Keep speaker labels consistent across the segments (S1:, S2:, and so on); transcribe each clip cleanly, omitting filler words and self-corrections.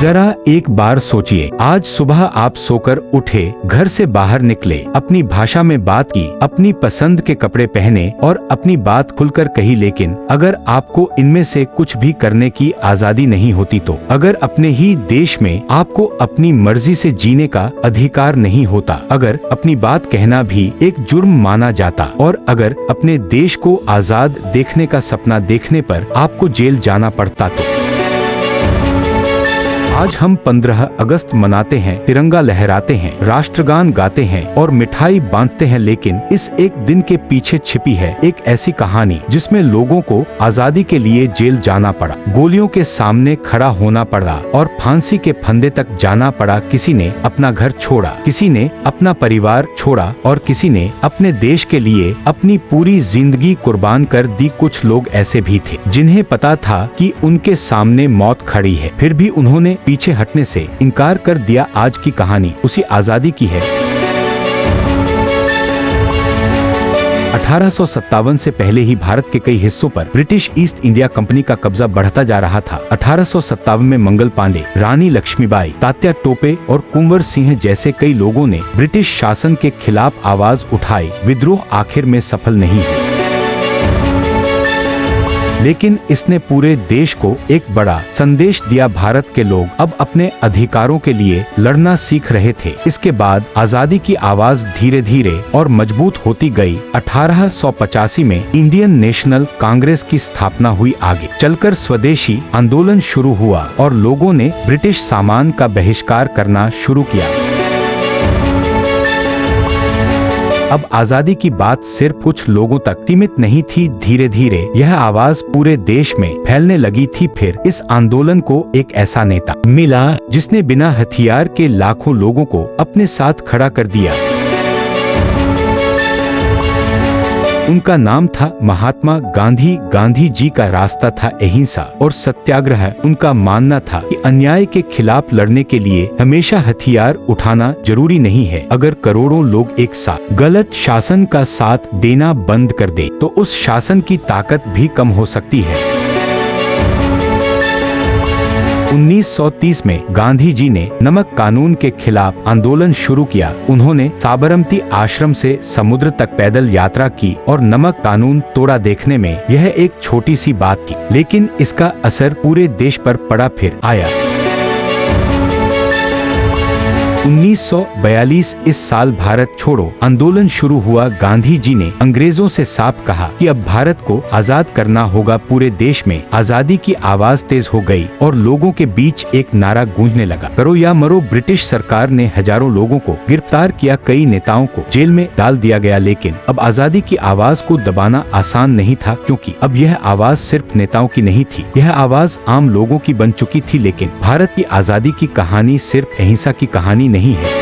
S1: जरा एक बार सोचिए, आज सुबह आप सोकर उठे, घर से बाहर निकले, अपनी भाषा में बात की, अपनी पसंद के कपड़े पहने और अपनी बात खुलकर कही, लेकिन अगर आपको इनमें से कुछ भी करने की आजादी नहीं होती तो, अगर अपने ही देश में आपको अपनी मर्जी से जीने का अधिकार नहीं होता, अगर अपनी बात कहना भी एक जुर्म माना जाता और अगर अपने देश को आजाद देखने का सपना देखने पर आपको जेल जाना पड़ता तो। आज हम 15 अगस्त मनाते हैं, तिरंगा लहराते हैं, राष्ट्रगान गाते हैं और मिठाई बांटते हैं, लेकिन इस एक दिन के पीछे छिपी है एक ऐसी कहानी जिसमें लोगों को आजादी के लिए जेल जाना पड़ा, गोलियों के सामने खड़ा होना पड़ा और फांसी के फंदे तक जाना पड़ा। किसी ने अपना घर छोड़ा, किसी ने अपना परिवार छोड़ा और किसी ने अपने देश के लिए अपनी पूरी जिंदगी कुर्बान कर दी। कुछ लोग ऐसे भी थे जिन्हें पता था कि उनके सामने मौत खड़ी है, फिर भी उन्होंने पीछे हटने से इनकार कर दिया। आज की कहानी उसी आजादी की है। 1857 से पहले ही भारत के कई हिस्सों पर ब्रिटिश ईस्ट इंडिया कंपनी का कब्जा बढ़ता जा रहा था। 1857 में मंगल पांडे, रानी लक्ष्मीबाई, तात्या टोपे और कुंवर सिंह जैसे कई लोगों ने ब्रिटिश शासन के खिलाफ आवाज उठाई। विद्रोह आखिर में सफल नहीं हुआ, लेकिन इसने पूरे देश को एक बड़ा संदेश दिया। भारत के लोग अब अपने अधिकारों के लिए लड़ना सीख रहे थे। इसके बाद आजादी की आवाज धीरे धीरे और मजबूत होती गई। 1885 में इंडियन नेशनल कांग्रेस की स्थापना हुई। आगे चलकर स्वदेशी आंदोलन शुरू हुआ और लोगों ने ब्रिटिश सामान का बहिष्कार करना शुरू किया। अब आजादी की बात सिर्फ कुछ लोगों तक सीमित नहीं थी, धीरे धीरे यह आवाज पूरे देश में फैलने लगी थी। फिर इस आंदोलन को एक ऐसा नेता मिला जिसने बिना हथियार के लाखों लोगों को अपने साथ खड़ा कर दिया। उनका नाम था महात्मा गांधी। गांधी जी का रास्ता था अहिंसा और सत्याग्रह। उनका मानना था कि अन्याय के खिलाफ लड़ने के लिए हमेशा हथियार उठाना जरूरी नहीं है। अगर करोड़ों लोग एक साथ गलत शासन का साथ देना बंद कर दे तो उस शासन की ताकत भी कम हो सकती है। 1930 में गांधी जी ने नमक कानून के खिलाफ आंदोलन शुरू किया। उन्होंने साबरमती आश्रम से समुद्र तक पैदल यात्रा की और नमक कानून तोड़ा। देखने में यह एक छोटी सी बात थी, लेकिन इसका असर पूरे देश पर पड़ा। फिर आया 1942। इस साल भारत छोड़ो आंदोलन शुरू हुआ। गांधी जी ने अंग्रेजों से साफ कहा कि अब भारत को आजाद करना होगा। पूरे देश में आजादी की आवाज तेज हो गई और लोगों के बीच एक नारा गूंजने लगा, करो या मरो। ब्रिटिश सरकार ने हजारों लोगों को गिरफ्तार किया, कई नेताओं को जेल में डाल दिया गया। लेकिन अब आजादी की आवाज को दबाना आसान नहीं था, क्योंकि अब यह आवाज सिर्फ नेताओं की नहीं थी, यह आवाज आम लोगों की बन चुकी थी। लेकिन भारत की आजादी की कहानी सिर्फ अहिंसा की कहानी नहीं है।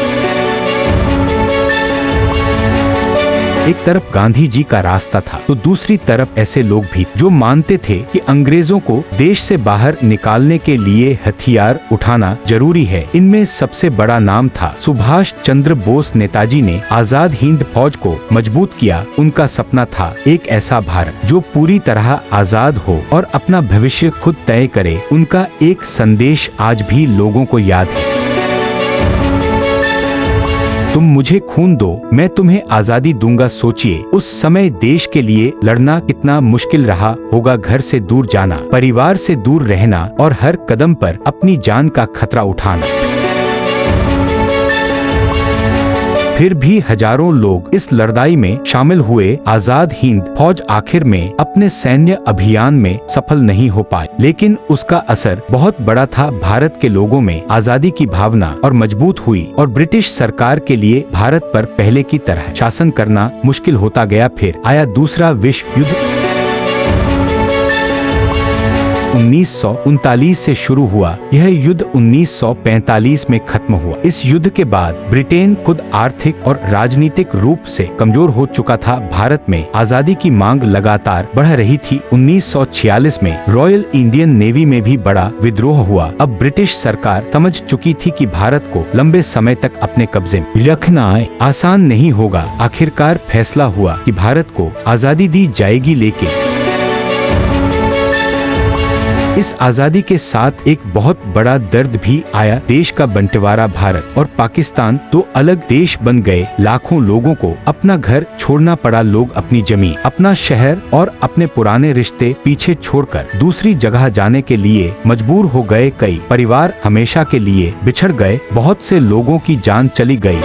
S1: एक तरफ गांधी जी का रास्ता था तो दूसरी तरफ ऐसे लोग भी जो मानते थे कि अंग्रेजों को देश से बाहर निकालने के लिए हथियार उठाना जरूरी है। इनमें सबसे बड़ा नाम था सुभाष चंद्र बोस। नेताजी ने आजाद हिंद फौज को मजबूत किया। उनका सपना था एक ऐसा भारत जो पूरी तरह आजाद हो और अपना भविष्य खुद तय करे। उनका एक संदेश आज भी लोगों को याद है, तुम मुझे खून दो, मैं तुम्हें आजादी दूंगा। सोचिए उस समय देश के लिए लड़ना कितना मुश्किल रहा होगा। घर से दूर जाना, परिवार से दूर रहना और हर कदम पर अपनी जान का खतरा उठाना। फिर भी हजारों लोग इस लड़ाई में शामिल हुए। आजाद हिंद फौज आखिर में अपने सैन्य अभियान में सफल नहीं हो पाई, लेकिन उसका असर बहुत बड़ा था। भारत के लोगों में आजादी की भावना और मजबूत हुई और ब्रिटिश सरकार के लिए भारत पर पहले की तरह शासन करना मुश्किल होता गया। फिर आया दूसरा विश्व युद्ध। 1939 से शुरू हुआ। यह युद्ध 1945 में खत्म हुआ। इस युद्ध के बाद ब्रिटेन खुद आर्थिक और राजनीतिक रूप से कमजोर हो चुका था। भारत में आजादी की मांग लगातार बढ़ रही थी। 1946 में रॉयल इंडियन नेवी में भी बड़ा विद्रोह हुआ। अब ब्रिटिश सरकार समझ चुकी थी कि भारत को लंबे समय तक अपने कब्जे में रखना आसान नहीं होगा। आखिरकार फैसला हुआ कि भारत को आजादी दी जाएगी, लेकिन इस आजादी के साथ एक बहुत बड़ा दर्द भी आया। देश का बंटवारा, भारत और पाकिस्तान दो अलग देश बन गए। लाखों लोगों को अपना घर छोड़ना पड़ा। लोग अपनी जमीन, अपना शहर और अपने पुराने रिश्ते पीछे छोड़कर दूसरी जगह जाने के लिए मजबूर हो गए। कई परिवार हमेशा के लिए बिछड़ गए। बहुत से लोगों की जान चली गई।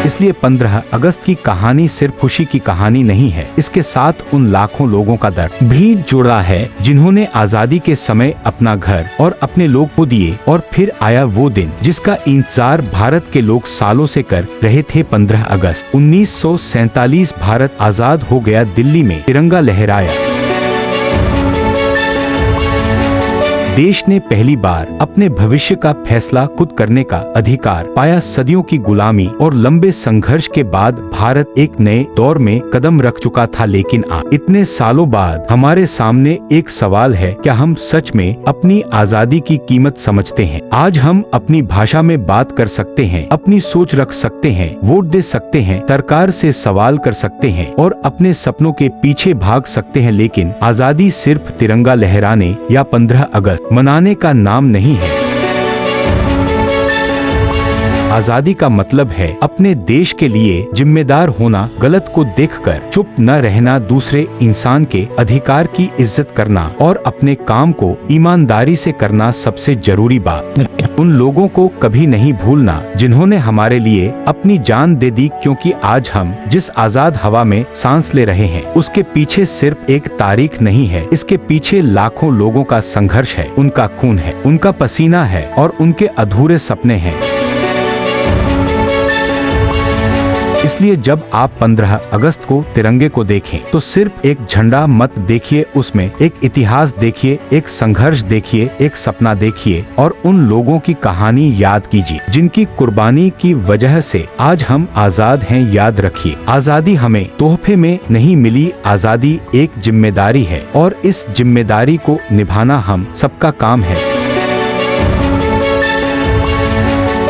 S1: इसलिए 15 अगस्त की कहानी सिर्फ खुशी की कहानी नहीं है, इसके साथ उन लाखों लोगों का दर्द भी जुड़ा है जिन्होंने आजादी के समय अपना घर और अपने लोग खो दिए। और फिर आया वो दिन जिसका इंतजार भारत के लोग सालों से कर रहे थे। 15 अगस्त 1947 भारत आजाद हो गया। दिल्ली में तिरंगा लहराया। देश ने पहली बार अपने भविष्य का फैसला खुद करने का अधिकार पाया। सदियों की गुलामी और लंबे संघर्ष के बाद भारत एक नए दौर में कदम रख चुका था। लेकिन इतने सालों बाद हमारे सामने एक सवाल है, क्या हम सच में अपनी आजादी की कीमत समझते हैं? आज हम अपनी भाषा में बात कर सकते हैं, अपनी सोच रख सकते हैं, वोट दे सकते हैं, सरकार से सवाल कर सकते हैं और अपने सपनों के पीछे भाग सकते हैं। लेकिन आजादी सिर्फ तिरंगा लहराने या 15 अगस्त मनाने का नाम नहीं है। आजादी का मतलब है अपने देश के लिए जिम्मेदार होना, गलत को देखकर चुप न रहना, दूसरे इंसान के अधिकार की इज्जत करना और अपने काम को ईमानदारी से करना सबसे जरूरी बात। उन लोगों को कभी नहीं भूलना जिन्होंने हमारे लिए अपनी जान दे दी, क्योंकि आज हम जिस आजाद हवा में सांस ले रहे हैं उसके पीछे सिर्फ एक तारीख नहीं है, इसके पीछे लाखों लोगों का संघर्ष है, उनका खून है, उनका पसीना है और उनके अधूरे सपने हैं। इसलिए जब आप 15 अगस्त को तिरंगे को देखें तो सिर्फ एक झंडा मत देखिए, उसमें एक इतिहास देखिए, एक संघर्ष देखिए, एक सपना देखिए और उन लोगों की कहानी याद कीजिए जिनकी कुर्बानी की वजह से आज हम आजाद हैं। याद रखिए, आजादी हमें तोहफे में नहीं मिली, आजादी एक जिम्मेदारी है और इस जिम्मेदारी को निभाना हम सबका काम है।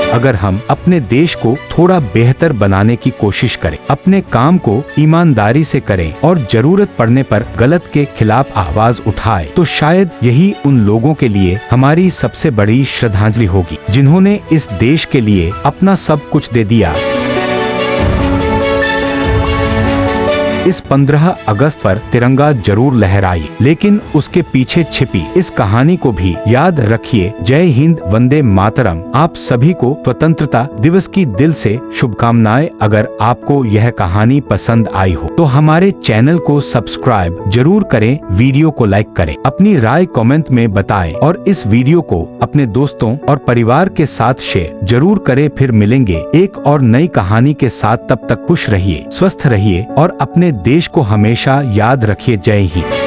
S1: अगर हम अपने देश को थोड़ा बेहतर बनाने की कोशिश करें, अपने काम को ईमानदारी से करें और जरूरत पड़ने पर गलत के खिलाफ आवाज उठाएं, तो शायद यही उन लोगों के लिए हमारी सबसे बड़ी श्रद्धांजलि होगी जिन्होंने इस देश के लिए अपना सब कुछ दे दिया। इस 15 अगस्त पर तिरंगा जरूर लहराइए, लेकिन उसके पीछे छिपी इस कहानी को भी याद रखिए। जय हिंद, वंदे मातरम। आप सभी को स्वतंत्रता दिवस की दिल से शुभकामनाएं। अगर आपको यह कहानी पसंद आई हो तो हमारे चैनल को सब्सक्राइब जरूर करें, वीडियो को लाइक करें, अपनी राय कमेंट में बताएं और इस वीडियो को अपने दोस्तों और परिवार के साथ शेयर जरूर करें। फिर मिलेंगे एक और नई कहानी के साथ, तब तक खुश रहिए, स्वस्थ रहिए और अपने देश को हमेशा याद रखिए। जय हिंद।